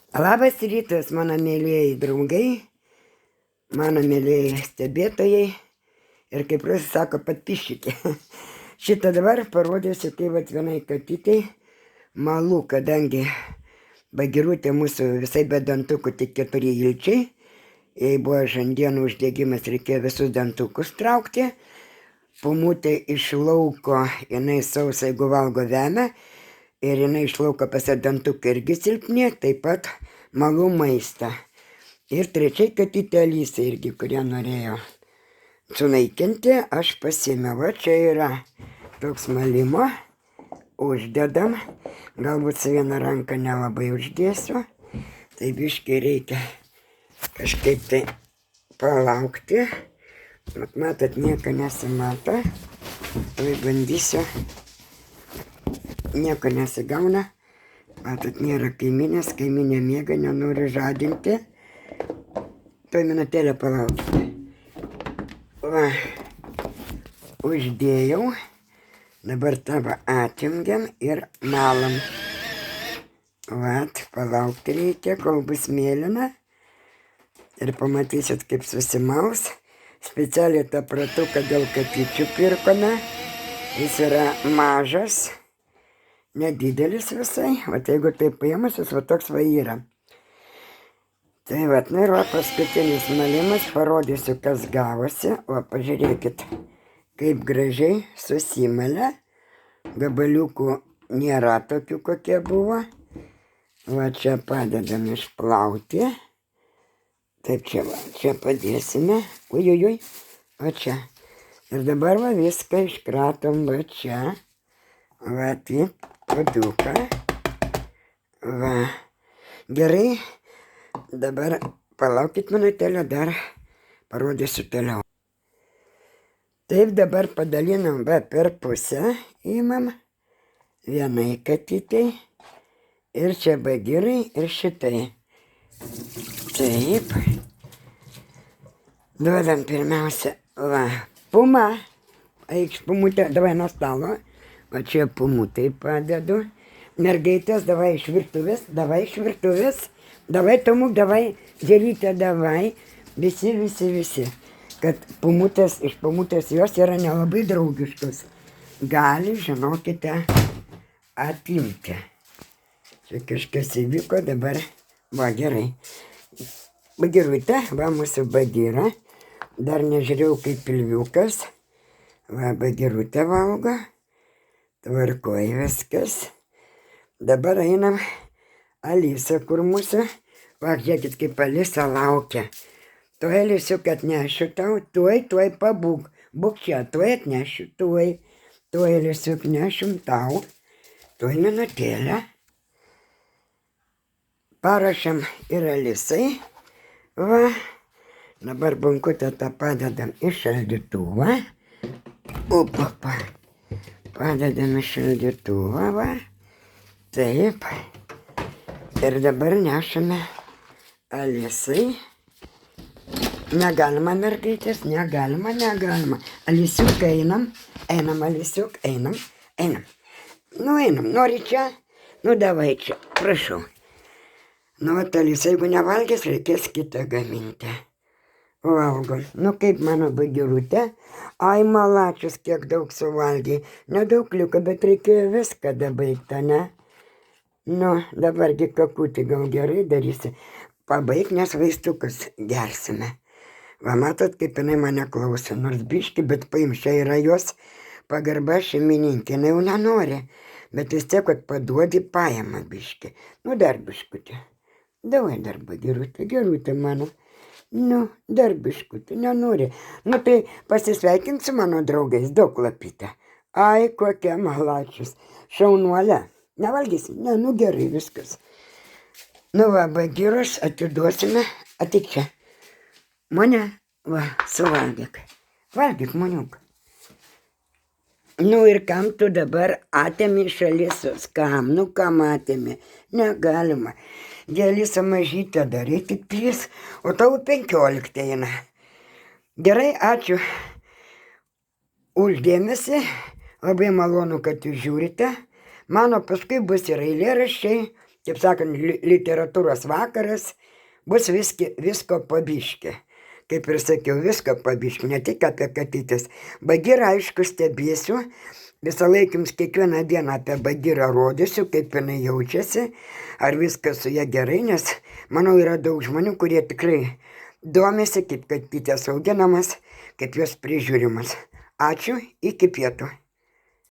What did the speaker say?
Labas rytas, mano mėlyjei draugai, mano mėlyjei stebėtojai ir kaip Rusai sako, patpiškite. Šitą dabar parodysiu, kaip vienai katytei malų, kadangi Bagirutė mūsų visai be dantukų, tik 4 ilčiai. Jei buvo žandienų uždegimas, reikėjo visus dantukus traukti. Pumutė iš lauko, jinai sausa, jeigu valgo vemę. Ir jinai iš lauko pasidantukai irgi silpni, taip pat malų maistą. Ir trečiai katytė Alisa irgi, kurie norėjo sunaikinti, aš pasėmiau. Va čia yra toks malimo, uždedam. Galbūt su viena ranka nelabai uždėsiu. Tai biškai reikia kažkaip tai palaukti. Matot, nieko nesimato. Tai bandysiu. Nieko nesigauna. Matot, nėra kaiminės, kaiminė miega, nenori žadinti. Tuoj minutėlę palaukite. Va, uždėjau. Dabar tavo atjungiam ir malam. Vat, palaukti reikia, kol bus mėlyna. Ir pamatysit, kaip susimaus. Specialiai tą pratuką dėl katyčių pirkome. Jis yra mažas. Nedidelis visai, o jeigu taip paėmus, jis va toks va yra. Tai va, na ir va paskutinis malimas, parodysiu, kas gavosi. O pažiūrėkit, kaip gražiai susimalė. Gabaliukų nėra tokių, kokie buvo. Va čia padedam išplauti. Taip čia va, čia padėsime. Uiuiui, va čia. Ir dabar va viską iškratom va čia. Va, tai puoduką. Va. Gerai. Dabar palaukit minutėlę, dar parodysiu toliau. Taip, dabar padalinam va per pusę. Įmam. Vienai katytei. Ir čia Bagirai, ir šitai. Taip. Duodam pirmiausia, va, Puma. Eikš Pumutė, davai nuo stalo. O čia Pumutai padedu. Mergaitės, davai iš virtuvės, davai iš virtuvės. Davai, Tomuk, davai, Želytė, davai. Visi. Kad Pumutės, iš Pumutės jos yra nelabai draugiškos. Gali, žinokite, atimti. Čia kažkas įvyko, dabar, va, gerai. Bagirutė, va, mūsų Bagira. Dar nežiūrėjau, kaip pilviukas. Va, Bagirutė valgo. Tvarkoj viskas. Dabar einam Alisa, kur mūsų. Va, žiūrėkit, kaip Alisa laukia. Tuoj, Alisiuk, atnešiu tau. Tuoj, pabūk. Būk čia, tuoj atnešiu. Tuoj, Alisiuk, nešim tau. Tuoj minutėlę. Parašam ir Alisai. Va. Dabar bunkutę tą padedam į šaldytuvą. Upapa. Padedam į šaldytuvą, va. Taip. Ir dabar nešame Alisai. Negalima, mergaitės, negalima. Alisiuk, einam, Alisiuk, einam. Nu, einam, nori čia? Nu, davai čia, prašau. Nu, Alisa, jeigu nevalgės, reikės kitą gaminti. Valgom. Nu, kaip mano Bagirutė. Ai, malačius, kiek daug suvalgiai. Nedaug liko, bet reikėjo viską dabaigti, ne? Nu, dabargi kakutį gal gerai darysi. Pabaig, nes vaistukus gersime. Va, matot, kaip jinai mane klauso. Nors biški, bet paimš, čia yra jos pagarba šeimininkė. Jinai jau nenori. Bet vis tiek, kad paduodi pajamą biški. Nu, dar biškutį. Davai dar Bagirutė, Gerutė mano. Nu, dar biškutį, nenori. Nu, tai pasisveikink su mano draugais, daug lapytę. Ai, kokia malačius. Šaunuolė. Nevalgysi? Ne, nu gerai, viskas. Nu, va, Bagirus atiduosime. Atik čia. Mane, va, suvalgyk. Valgyk, maniuk. Nu, ir kam tu dabar atėmi iš Alisos? Kam? Nu, kam atėmi? Negalima. Alisa mažytė dar, tik 3, o tau 15 eina. Gerai, ačiū už dėmesį. Labai malonu, kad jūs žiūrite. Mano paskui bus ir eilėraščiai, kaip sakant, literatūros vakaras, bus visko pabiški. Kaip ir sakiau, visko pabiški, ne tik apie katytės. Bagirą, aišku, stebėsiu. Visą laiką jums kiekvieną dieną apie Bagirą rodysiu, kaip jinai jaučiasi, ar viskas su ja gerai, nes, manau, yra daug žmonių, kurie tikrai domisi, kaip katytės auginamas, kaip jos prižiūrimas. Ačiū, iki pietų.